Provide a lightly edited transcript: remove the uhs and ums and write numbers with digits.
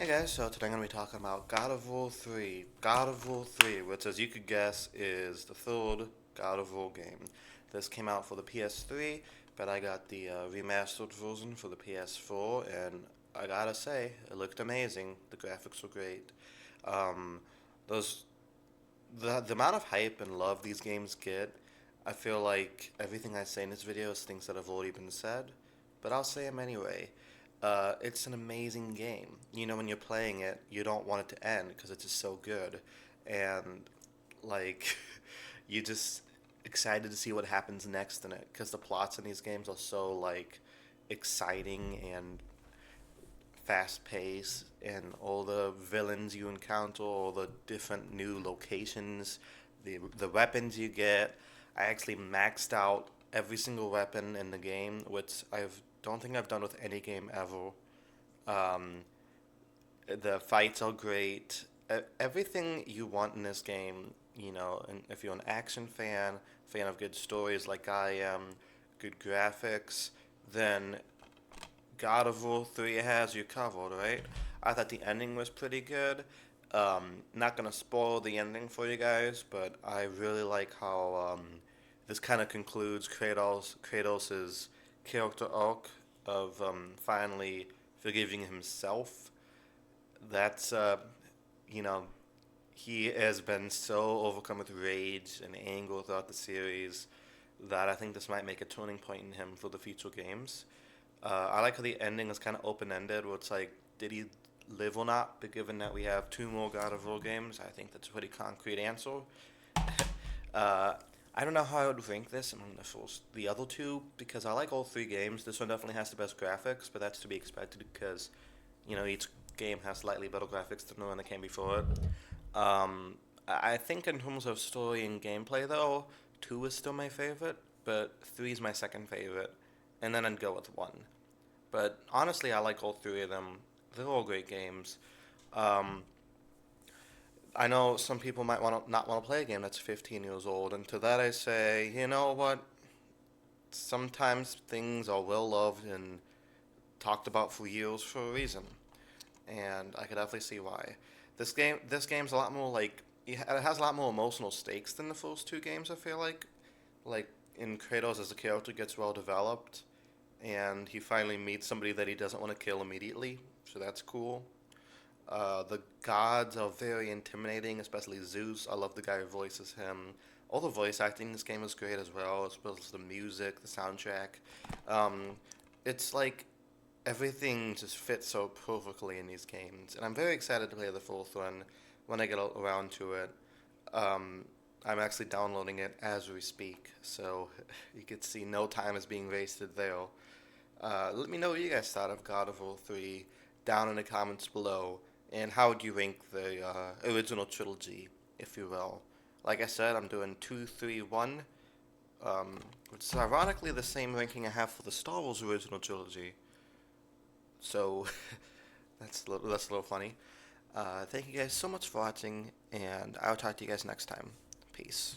Hey guys, so today I'm going to be talking about God of War 3. God of War 3, which as you could guess is the third God of War game. This came out for the PS3, but I got the remastered version for the PS4, and I gotta say, it looked amazing. The graphics were great. Um, those the amount of hype and love these games get, I feel like everything I say in this video is things that have already been said, but I'll say them anyway. It's an amazing game. You know, when you're playing it, you don't want it to end because it's just so good, and like, you just excited to see what happens next in it because the plots in these games are so like exciting and fast pace, and all the villains you encounter, all the different new locations, the weapons you get. I actually maxed out every single weapon in the game, which I don't think I've done with any game ever. Um, the fights are great. Everything you want in this game, you know, and if you're an action fan of good stories like I am, good graphics, then God of War 3 has you covered, right? I thought the ending was pretty good. Not gonna spoil the ending for you guys, but I really like how this kind of concludes Kratos's character arc of finally forgiving himself. That's you know, he has been so overcome with rage and anger throughout the series that I think this might make a turning point in him for the future games. I like how the ending is kind of open ended, where it's like, did he live or not? But given that we have two more God of War games, I think that's a pretty concrete answer. uh, I don't know how I would rank this among the other two because I like all three games. This one definitely has the best graphics, but that's to be expected because each game has slightly better graphics than the one that came before it. I think in terms of story and gameplay, though, two is still my favorite, but three is my second favorite, and then I'd go with one. But honestly, I like all three of them. They're all great games. Um, I know some people might want to not want to play a game that's 15 years old, and to that I say, you know what? Sometimes things are well loved and talked about for years for a reason, and I could definitely see why. This game's a lot more like it has a lot more emotional stakes than the first two games. I feel like in Kratos as a character gets well developed, and he finally meets somebody that he doesn't want to kill immediately, so that's cool. The gods are very intimidating, especially Zeus. I love the guy who voices him. All the voice acting in this game is great as well, as well as the music, the soundtrack. Um, it's like everything just fits so perfectly in these games, and I'm very excited to play the fourth one when I get around to it. Um, I'm actually downloading it as we speak, so you can see no time is being wasted there. Let me know what you guys thought of God of War 3 down in the comments below, and how would you rank the original trilogy, if you will. Like I said, I'm doing 2, 3, 1, which is ironically the same ranking I have for the Star Wars original trilogy. So that's a little funny. Thank you guys so much for watching, and I'll talk to you guys next time. Peace.